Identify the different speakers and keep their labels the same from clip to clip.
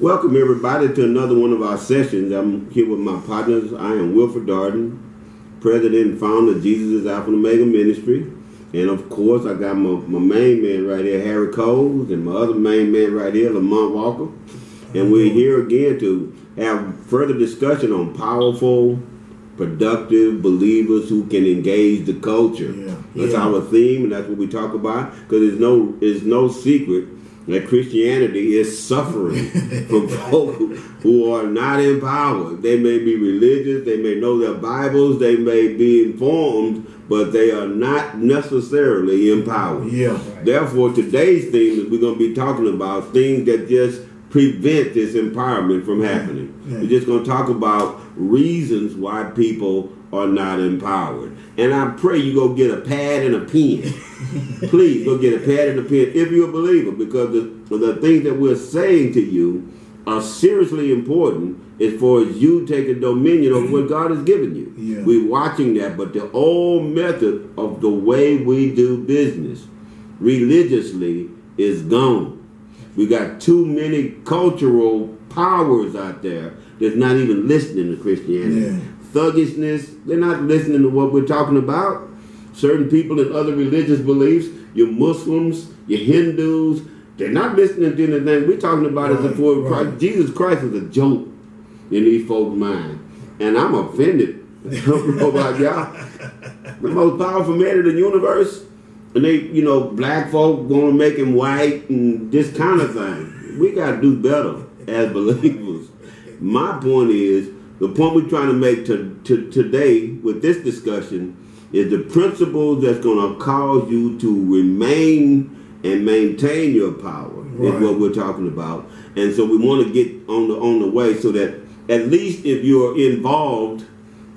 Speaker 1: Welcome everybody to another one of our sessions. I'm here with my partners. I am Wilford Darden, President and founder of Jesus' Alpha and Omega Ministry. And of course, I got my main man right here, Harry Coles, and my other main man right here, Lamont Walker. And we're here again to have further discussion on powerful, productive believers who can engage the culture. That's our theme, and that's what we talk about, because it's no secret that Christianity is suffering from folk who are not empowered. They may be religious, they may know their Bibles, they may be informed, but they are not necessarily empowered. Therefore, today's theme is we're going to be talking about things that just prevent this empowerment from happening. We're just going to talk about reasons why people are not empowered. And I pray you go get a pad and a pen. Please go get a pad and a pen if you're a believer, because the things that we're saying to you are seriously important as far as you taking dominion of what God has given you. We're watching that, but the old method of the way we do business religiously is gone. We got too many cultural powers out there that's not even listening to Christianity. Thuggishness, they're not listening to what we're talking about. Certain people in other religious beliefs, your Muslims, your Hindus, they're not listening to anything we're talking about. As before Christ. Jesus Christ is a joke in these folks' mind. And I'm offended. I don't know about y'all. The most powerful man in the universe, and they, black folk want to make him white and this kind of thing. We got to do better as believers. My point is, the point we're trying to make today with this discussion is the principles that's going to cause you to remain and maintain your power is what we're talking about. And so we want to get on the way so that at least if you're involved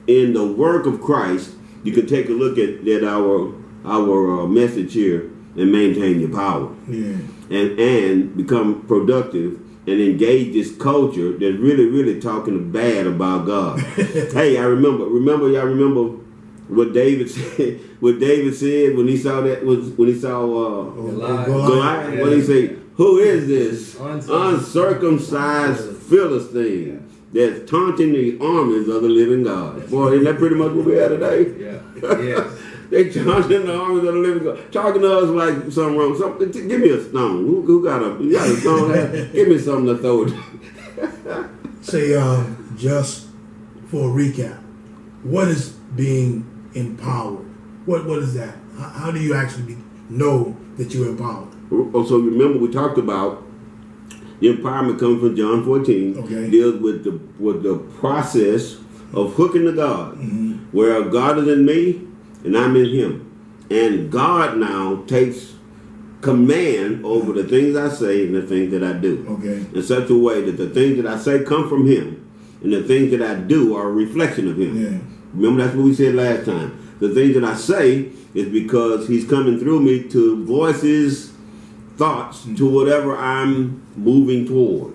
Speaker 1: in the work of Christ, you can take a look at our message here and maintain your power and become productive and engage this culture that's really talking bad about God. Hey, y'all remember what David said? What David said when he saw Goliath? What did he say? Who is this uncircumcised Philistine that's taunting the armies of the living God? Boy, isn't that pretty much what we have today? Yes. They taunting the armies of the living God, talking to us like something wrong. Give me a stone. Who got a stone? Give me something to throw it.
Speaker 2: Say, just for a recap, what is being empowered? What is that? How do you actually know that you're empowered?
Speaker 1: So remember, we talked about the empowerment comes from John 14. Deals with the process of hooking to God, where God is in me and I'm in him. And God now takes command over the things I say and the things that I do. In such a way that the things that I say come from him and the things that I do are a reflection of him. Remember, that's what we said last time. The things that I say is because he's coming through me to voice his thoughts to whatever I'm moving toward.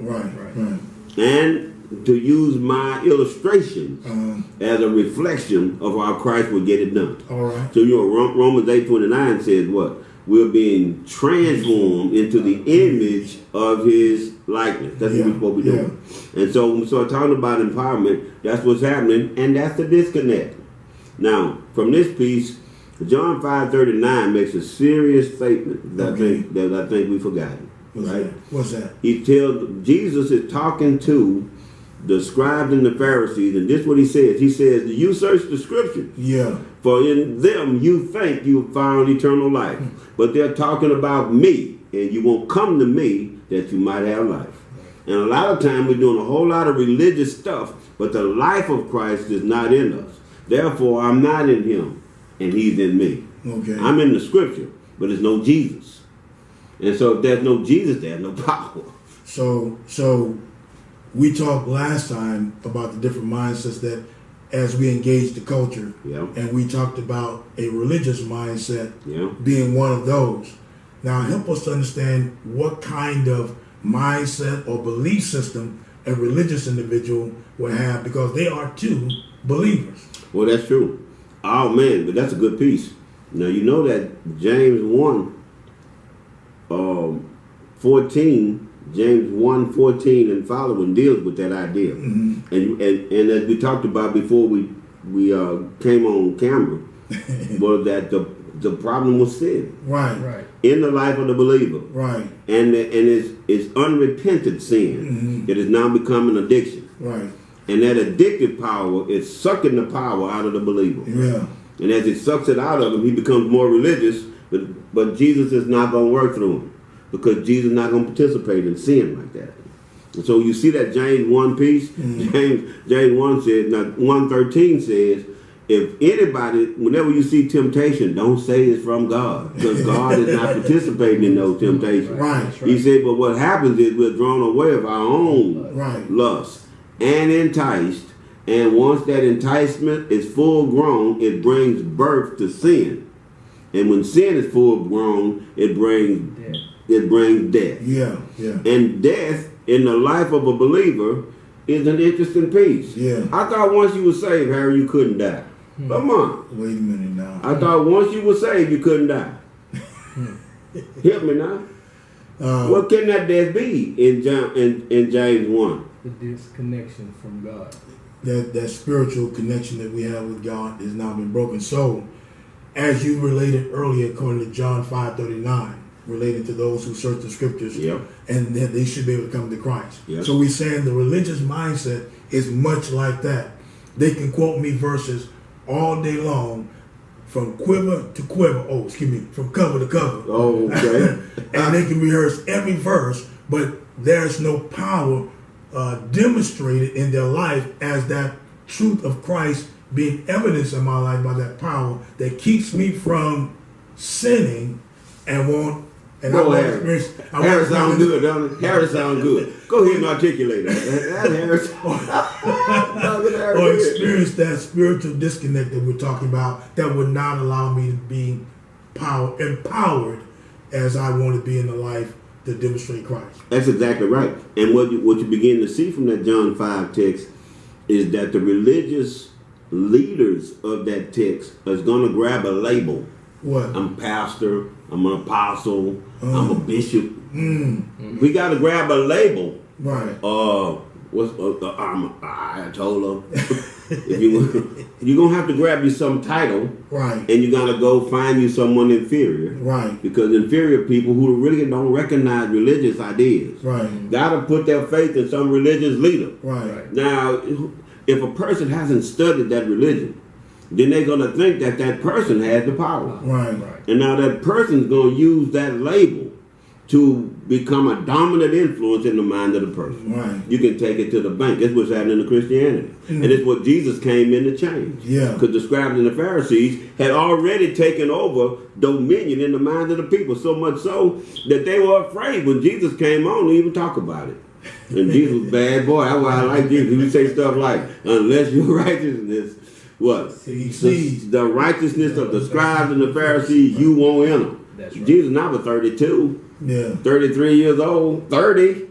Speaker 1: And to use my illustration as a reflection of how Christ would get it done. So Romans 8:29 says what? We're being transformed into the image of his likeness. That's what we're doing. And so when we start talking about empowerment, that's what's happening, and that's the disconnect. Now, from this piece, John 5:39 makes a serious statement that I think we've forgotten.
Speaker 2: What's that?
Speaker 1: Jesus is talking to the scribes and the Pharisees, and this is what he says. He says, you search the scriptures. For in them you think you found eternal life. But they're talking about me, and you won't come to me that you might have life. And a lot of time we're doing a whole lot of religious stuff, but the life of Christ is not in us. Therefore, I'm not in him, and he's in me. I'm in the scripture, but there's no Jesus. And so if there's no Jesus, there's no power.
Speaker 2: So we talked last time about the different mindsets that as we engage the culture, and we talked about a religious mindset being one of those. Now help us to understand what kind of mindset or belief system a religious individual would have, because they are too believers.
Speaker 1: Well, that's true. Oh man, but that's a good piece. Now you know that James 1, 14 James 1:14 and following deals with that idea. And as we talked about before we came on camera, was that the problem was sin.
Speaker 2: Right.
Speaker 1: In the life of the believer.
Speaker 2: Right.
Speaker 1: And it's unrepentant sin. It has now become an addiction.
Speaker 2: Right.
Speaker 1: And that addictive power is sucking the power out of the believer.
Speaker 2: Yeah.
Speaker 1: And as it sucks it out of him, he becomes more religious, but Jesus is not going to work through him, because Jesus is not going to participate in sin like that. And so you see that James 1 piece, James 1 says, now 1:13 says, if anybody, whenever you see temptation, don't say it's from God, because God is not participating in those temptations.
Speaker 2: Right.
Speaker 1: He said, but what happens is we're drawn away of our own lust and enticed. And once that enticement is full grown, it brings birth to sin. And when sin is full grown, it brings death.
Speaker 2: Yeah.
Speaker 1: And death in the life of a believer is an interesting piece.
Speaker 2: Yeah.
Speaker 1: I thought once you were saved, Harry, you couldn't die. Come on.
Speaker 2: Wait a minute now.
Speaker 1: I thought once you were saved, you couldn't die. Help me now. What can that death be in James 1?
Speaker 3: The disconnection from God.
Speaker 2: That spiritual connection that we have with God has now been broken. So, as you related earlier, according to John 5:39, related to those who search the scriptures, and that they should be able to come to Christ. So we're saying the religious mindset is much like that. They can quote me verses all day long, from quiver to quiver. From cover to cover.
Speaker 1: Oh, okay.
Speaker 2: And they can rehearse every verse, but there's no power demonstrated in their life as that truth of Christ being evidenced in my life by that power that keeps me from sinning and won't. And
Speaker 1: Harris sound good, don't it? Harris sound good. Go ahead and articulate that. That's Harris.
Speaker 2: Or experience that spiritual disconnect that we're talking about that would not allow me to be empowered as I want to be in the life to demonstrate Christ.
Speaker 1: That's exactly right. And what you begin to see from that John 5 text is that the religious leaders of that text is going to grab a label.
Speaker 2: What?
Speaker 1: I'm pastor, I'm an apostle, I'm a bishop. We got to grab a label.
Speaker 2: Right.
Speaker 1: I told her. You're going to have to grab you some title.
Speaker 2: Right.
Speaker 1: And you got to go find you someone inferior.
Speaker 2: Right.
Speaker 1: Because inferior people who really don't recognize religious ideas.
Speaker 2: Right.
Speaker 1: Got to put their faith in some religious leader.
Speaker 2: Right.
Speaker 1: Now, if a person hasn't studied that religion, then they're going to think that person has the power.
Speaker 2: Right.
Speaker 1: And now that person's going to use that label to become a dominant influence in the mind of the person.
Speaker 2: Right.
Speaker 1: You can take it to the bank. That's what's happening in Christianity. And it's what Jesus came in to change.
Speaker 2: Yeah.
Speaker 1: Because the scribes and the Pharisees had already taken over dominion in the minds of the people, so much so that they were afraid when Jesus came on to even talk about it. And Jesus was a bad boy. That's why I like Jesus. He would say stuff like, unless your righteousness, what? The righteousness of the scribes and the Pharisees, you won't enter. That's right. Jesus now was 32.
Speaker 2: Yeah.
Speaker 1: 33 years old, 30,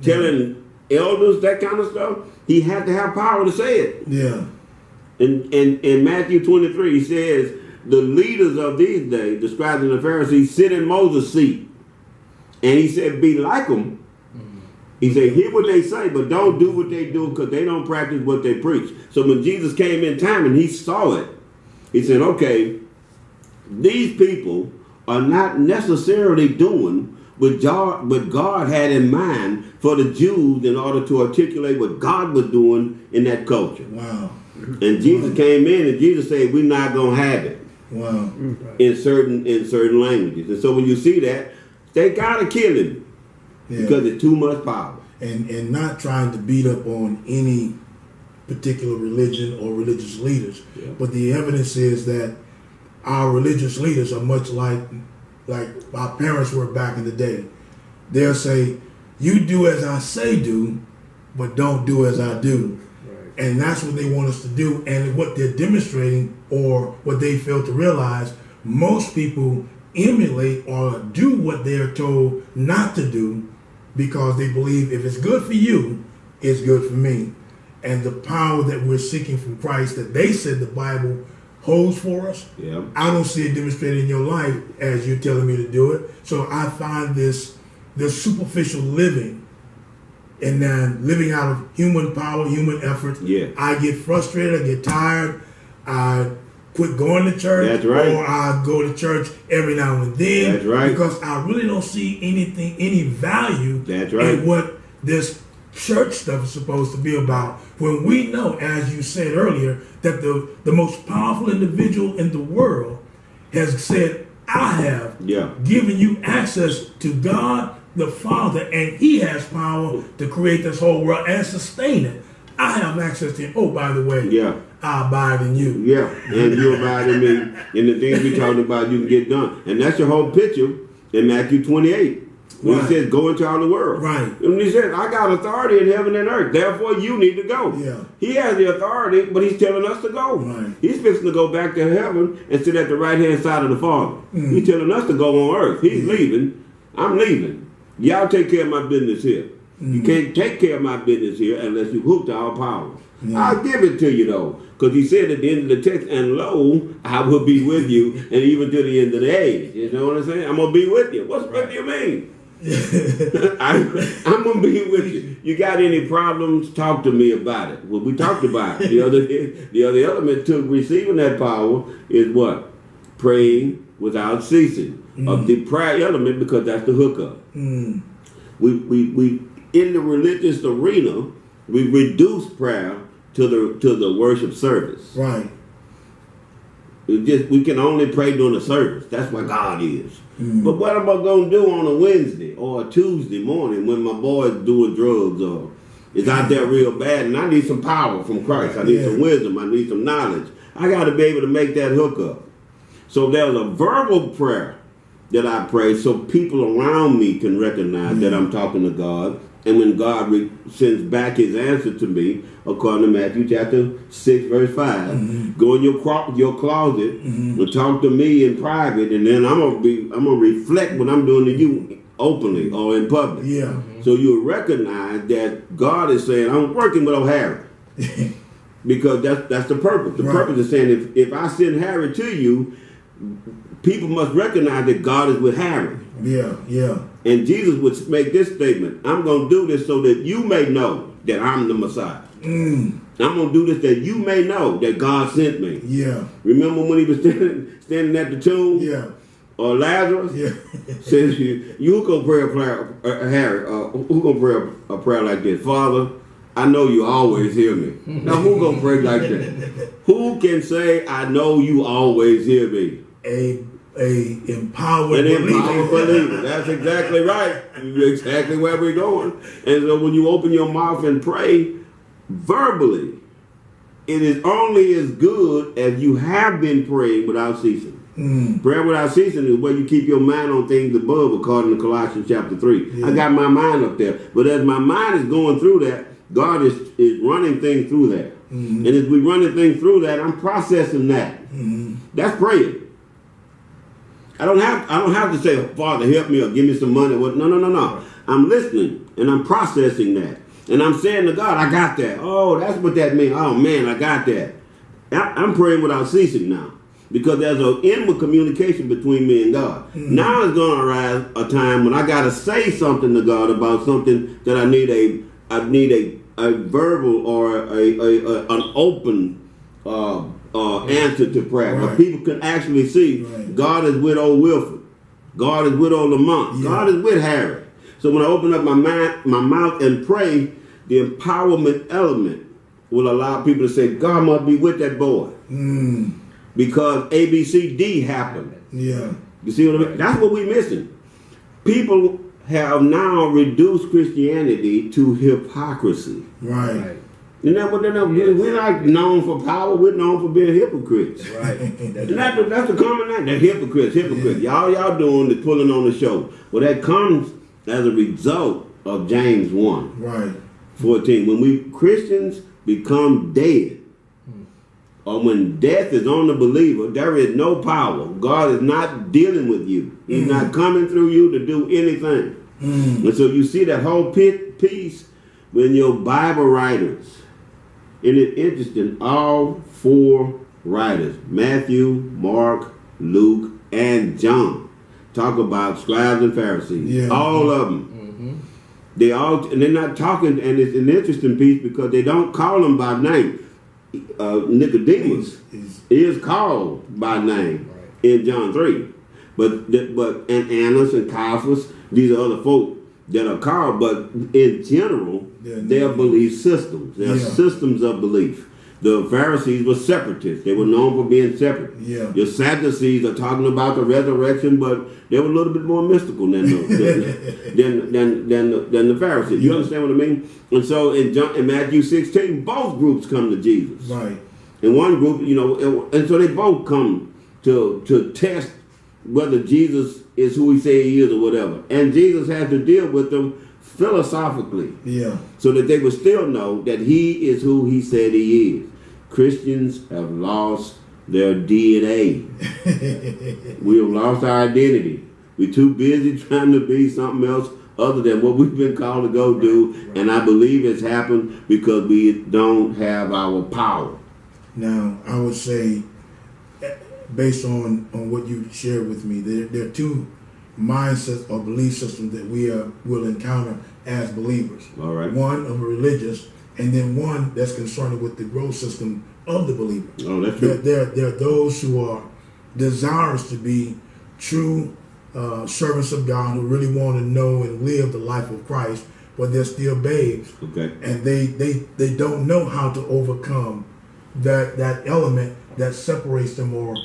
Speaker 1: telling elders that kind of stuff. He had to have power to say it.
Speaker 2: Yeah.
Speaker 1: In Matthew 23, he says, the leaders of these days, the scribes and the Pharisees, sit in Moses' seat. And he said, be like them. He said, hear what they say, but don't do what they do, because they don't practice what they preach. So when Jesus came in time and he saw it, he said, okay, these people are not necessarily doing what God had in mind for the Jews in order to articulate what God was doing in that culture.
Speaker 2: Wow.
Speaker 1: And Jesus came in and Jesus said, we're not going to have it.
Speaker 2: Wow.
Speaker 1: In certain languages. And so when you see that, they got to kill him. Yeah. Because it's too much power.
Speaker 2: And not trying to beat up on any particular religion or religious leaders. Yeah. But the evidence is that our religious leaders are much like our parents were back in the day. They'll say, you do as I say do, but don't do as I do. Right. And that's what they want us to do. And what they're demonstrating, or what they fail to realize, most people emulate or do what they're told not to do, because they believe if it's good for you, it's good for me. And the power that we're seeking from Christ, that they said the Bible holds for us, I don't see it demonstrated in your life as you're telling me to do it. So I find this superficial living and then living out of human power, human effort.
Speaker 1: Yeah.
Speaker 2: I get frustrated, I get tired, I quit going to church.
Speaker 1: That's right.
Speaker 2: Or I go to church every now and then.
Speaker 1: That's right.
Speaker 2: Because I really don't see any value
Speaker 1: That's right.
Speaker 2: in what this church stuff is supposed to be about. When we know, as you said earlier, that the most powerful individual in the world has said, I have given you access to God the Father, and He has power to create this whole world and sustain it. I have access to Him. Oh, by the way, I abide in you.
Speaker 1: Yeah, and you abide in me. And the things we talking about, you can get done. And that's your whole picture in Matthew 28. When He says, go into all the world.
Speaker 2: Right.
Speaker 1: And He says, I got authority in heaven and earth. Therefore, you need to go.
Speaker 2: Yeah.
Speaker 1: He has the authority, but He's telling us to go.
Speaker 2: Right.
Speaker 1: He's fixing to go back to heaven and sit at the right-hand side of the Father. He's telling us to go on earth. He's leaving. I'm leaving. Y'all take care of my business here. You can't take care of my business here unless you hook to all powers. I'll give it to you, though. Because He said at the end of the text, and lo, I will be with you, and even to the end of the age. You know what I'm saying? I'm going to be with you. What's with you mean? I'm going to be with you. You got any problems? Talk to me about it. Well, we talked about it. The other element to receiving that power is what? Praying without ceasing. Of the prayer element, because that's the hookup. We in the religious arena, we reduce prayer to the worship service.
Speaker 2: Right.
Speaker 1: We can only pray during the service. That's where God is. But what am I going to do on a Wednesday or a Tuesday morning when my boy's doing drugs or is out there real bad and I need some power from Christ? I need some wisdom. I need some knowledge. I got to be able to make that hookup. So there's a verbal prayer that I pray so people around me can recognize that I'm talking to God. And when God sends back His answer to me, according to Matthew chapter 6, verse 5, go in your closet and talk to me in private, and then I'm gonna reflect what I'm doing to you openly or in public.
Speaker 2: Yeah.
Speaker 1: So you'll recognize that God is saying, I'm working with Harry. Because that's the purpose. The purpose is saying if I send Harry to you, people must recognize that God is with Harry.
Speaker 2: Yeah.
Speaker 1: And Jesus would make this statement, I'm going to do this so that you may know that I'm the Messiah. I'm going to do this that you may know that God sent me. Yeah. Remember when He was standing at the tomb? Yeah. Or Lazarus? Yeah. Says, you go pray a prayer, Harry, who going to pray a prayer like this? Father, I know you always hear me. Now who going to pray like that? Who can say, I know you always hear me?
Speaker 2: Empowered believer.
Speaker 1: That's exactly right. You're exactly where we're going. And so when you open your mouth and pray verbally, it is only as good as you have been praying without ceasing. Prayer without ceasing is where you keep your mind on things above, according to Colossians chapter 3. I got my mind up there. But as my mind is going through that, God is running things through that. And as we running things through that, I'm processing that. That's praying. I don't have to say, Father, help me or give me some money. No. I'm listening and I'm processing that. And I'm saying to God, I got that. Oh, that's what that means. Oh, man, I got that. I'm praying without ceasing now. Because there's an inward communication between me and God. Now is going to arise a time when I got to say something to God about something that I need a verbal or an open answer to prayer. Where people can actually see God is with old Wilford. God is with old Lamont. God is with Harry. So when I open up my mouth and pray, the empowerment element will allow people to say, God must be with that boy. Because A, B, C, D happened. Yeah. You see what I mean? That's what we're missing. People have now reduced Christianity to hypocrisy. Right. You know what? We're not known for power. We're known for being hypocrites. Right. That's the common name. They're hypocrites. Yeah. Y'all doing is pulling on the show. Well, that comes as a result of James 1. Right. 14. When we Christians become dead, or when death is on the believer, there is no power. God is not dealing with you. He's not coming through you to do anything. And so you see that whole piece when your Bible writers, and it's interesting, all four writers, Matthew, Mark, Luke, and John, talk about scribes and Pharisees. Yeah. All of them. they're not talking, and it's an interesting piece because they don't call them by name. Nicodemus is called by name in John 3, but and Annas and Caiaphas, these are other folk that are called, but in general, they're belief systems. They're systems of belief. The Pharisees were separatists. They were known for being separate.
Speaker 2: Yeah.
Speaker 1: The Sadducees are talking about the resurrection, but they were a little bit more mystical than the Pharisees. You understand what I mean? And so in Matthew 16, both groups come to Jesus.
Speaker 2: Right.
Speaker 1: And one group, and so they both come to test whether Jesus is who he say he is or whatever. And Jesus had to deal with them philosophically. Yeah. So that they would still know that he is who he said he is. Christians have lost their DNA. We have lost our identity. We're too busy trying to be something else other than what we've been called to go do. Right. And I believe it's happened because we don't have our power.
Speaker 2: Now, I would say, based on what you shared with me, there are two mindsets or belief systems that we will encounter as believers.
Speaker 1: All right.
Speaker 2: One of a religious, and then one that's concerned with the growth system of the believer.
Speaker 1: Oh, that's true.
Speaker 2: There are those who are desirous to be true servants of God, who really want to know and live the life of Christ, but they're still babes.
Speaker 1: Okay.
Speaker 2: And they don't know how to overcome that element that separates them or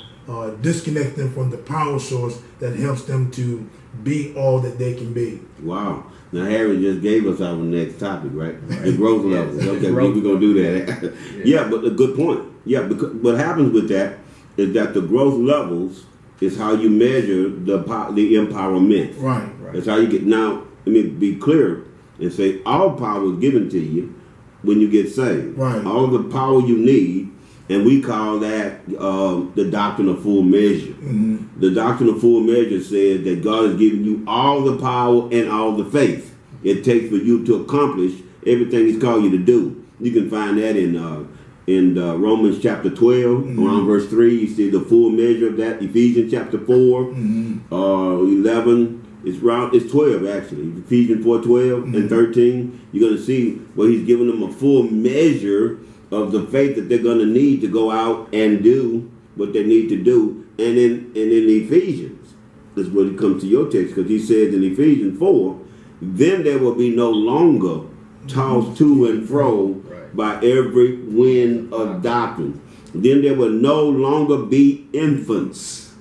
Speaker 2: disconnect them from the power source that helps them to be all that they can be.
Speaker 1: Wow. Now, Harry just gave us our next topic, right? The growth levels. Okay, we're going to do that. Yeah, but a good point. Yeah, because what happens with that is that the growth levels is how you measure the empowerment.
Speaker 2: Right.
Speaker 1: That's how you get. Now, let me be clear and say all power is given to you when you get saved.
Speaker 2: Right.
Speaker 1: All the power you need. And we call that the doctrine of full measure. Mm-hmm. The doctrine of full measure says that God has given you all the power and all the faith it takes for you to accomplish everything he's called you to do. You can find that in Romans chapter 12, mm-hmm. around verse 3. You see the full measure of that. Ephesians chapter 4, mm-hmm. 11. It's 12 actually. Ephesians 4:12 mm-hmm. and 13. You're going to see where he's giving them a full measure of the faith that they're going to need to go out and do what they need to do. And in Ephesians, this is what it comes to your text, because he says in Ephesians 4, then there will be no longer tossed to and fro by every wind of doctrine. Then there will no longer be infants,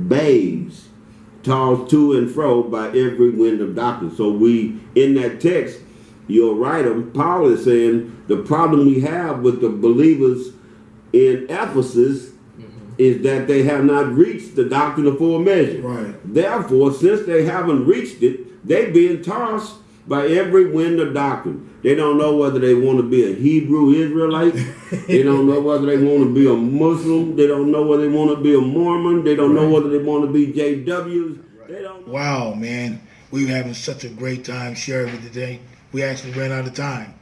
Speaker 1: babes, tossed to and fro by every wind of doctrine. So in that text, you're right. Paul is saying the problem we have with the believers in Ephesus mm-hmm. is that they have not reached the doctrine of full measure. Right. Therefore, since they haven't reached it, they're being tossed by every wind of doctrine. They don't know whether they want to be a Hebrew Israelite. They don't know whether they want to be a Muslim. They don't know whether they want to be a Mormon. They don't know whether they want to be JWs. They don't know.
Speaker 2: Wow, man. We were having such a great time sharing with you today. We actually ran out of time.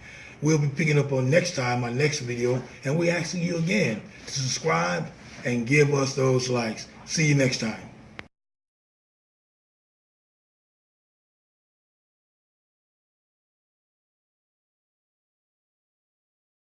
Speaker 2: We'll be picking up on next time, our next video, and we're asking you again to subscribe and give us those likes. See you next time.